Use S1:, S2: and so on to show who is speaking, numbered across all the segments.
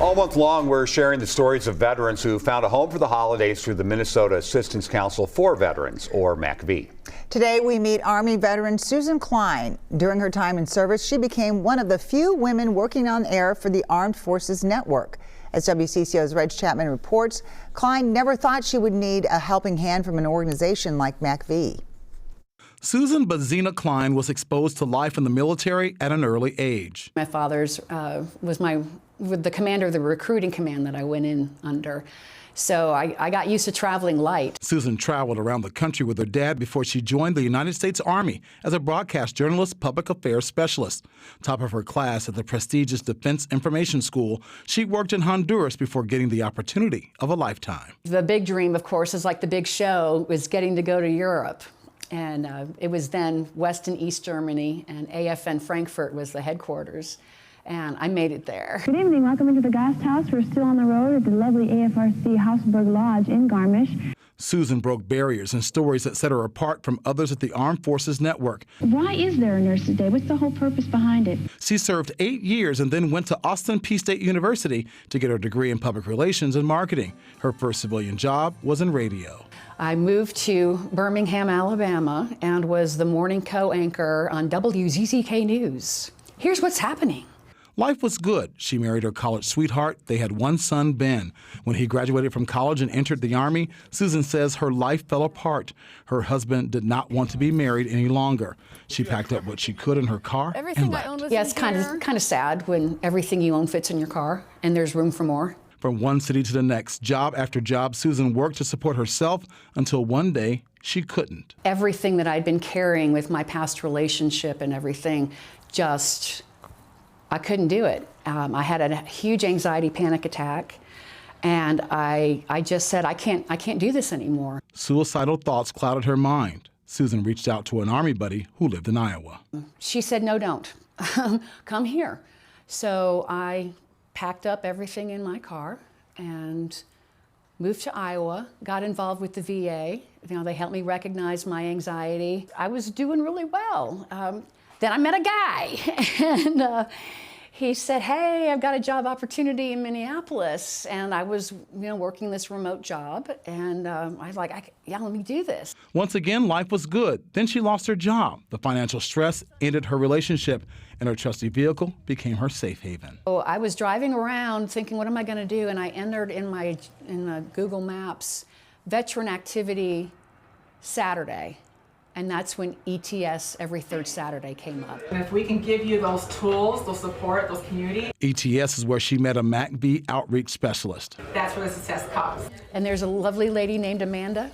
S1: All month long, we're sharing the stories of veterans who found a home for the holidays through the Minnesota Assistance Council for Veterans, or MACV.
S2: Today, we meet Army veteran Susan Klein. During her time in service, she became one of the few women working on air for the Armed Forces Network. As WCCO's Reg Chapman reports, Klein never thought she would need a helping hand from an organization like MACV.
S3: Susan Bazina Klein was exposed to life in the military at an early age.
S4: My father's was the commander of the recruiting command that I went in under. So I got used to traveling light.
S3: Susan traveled around the country with her dad before she joined the United States Army as a broadcast journalist, public affairs specialist. Top of her class at the prestigious Defense Information School, she worked in Honduras before getting the opportunity of a lifetime.
S4: The big dream, of course, is like the big show, was getting to go to Europe. And it was then West and East Germany, and AFN Frankfurt was the headquarters. And I made it there.
S5: Good evening. Welcome into the Guest House. We're still on the road at the lovely AFRC Hausberg Lodge in Garmisch.
S3: Susan broke barriers and stories that set her apart from others at the Armed Forces Network.
S5: Why is there a Nurses Day? What's the whole purpose behind it?
S3: She served 8 years and then went to Austin Peay State University to get her degree in public relations and marketing. Her first civilian job was in radio.
S4: I moved to Birmingham, Alabama, and was the morning co-anchor on WCCO News. Here's what's happening.
S3: Life was good. She married her college sweetheart. They had one son, Ben. When he graduated from college and entered the Army, Susan says her life fell apart. Her husband did not want to be married any longer. She packed up what she could in her car and left.
S4: Yeah, it's kind of sad when everything you own fits in your car and there's room for more.
S3: From one city to the next, job after job, Susan worked to support herself until one day she couldn't.
S4: Everything that I'd been carrying with my past relationship and everything, I couldn't do it. I had a huge anxiety panic attack, and I just said, I can't do this anymore.
S3: Suicidal thoughts clouded her mind. Susan reached out to an Army buddy who lived in Iowa.
S4: She said, no, don't. Come here. So I packed up everything in my car and moved to Iowa, got involved with the VA. They helped me recognize my anxiety. I was doing really well. Then I met a guy, and he said, hey, I've got a job opportunity in Minneapolis. And I was working this remote job, and I was like, yeah, let me do this.
S3: Once again, life was good. Then she lost her job. The financial stress ended her relationship, and her trusty vehicle became her safe haven.
S4: So I was driving around thinking, what am I going to do? And I entered in Google Maps, Veteran Activity Saturday. And that's when ETS every third Saturday came up.
S6: And if we can give you those tools, those support, those community.
S3: ETS is where she met a MACV outreach specialist.
S6: That's where the success comes.
S4: And there's a lovely lady named Amanda.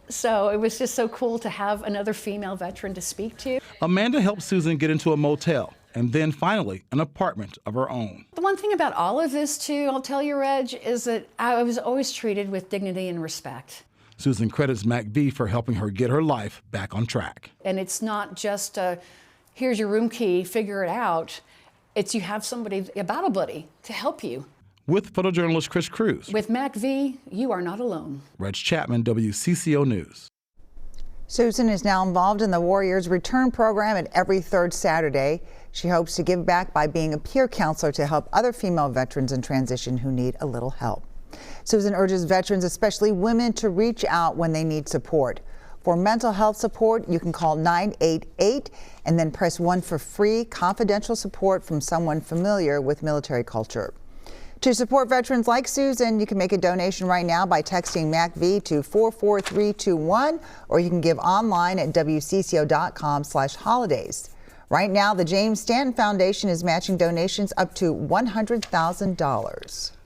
S4: So it was just so cool to have another female veteran to speak to.
S3: Amanda helped Susan get into a motel and then finally an apartment of her own.
S4: The one thing about all of this too, I'll tell you, Reg, is that I was always treated with dignity and respect.
S3: Susan credits MACV for helping her get her life back on track.
S4: And it's not just here's your room key, figure it out. It's you have somebody, a battle buddy, to help you.
S3: With photojournalist Chris Cruz.
S4: With MACV, you are not alone.
S3: Reg Chapman, WCCO News.
S2: Susan is now involved in the Warriors Return program at every third Saturday. She hopes to give back by being a peer counselor to help other female veterans in transition who need a little help. Susan urges veterans, especially women, to reach out when they need support. For mental health support, you can call 988 and then press 1 for free confidential support from someone familiar with military culture. To support veterans like Susan, you can make a donation right now by texting MACV to 44321, or you can give online at WCCO.com/holidays. Right now, the James Stanton Foundation is matching donations up to $100,000.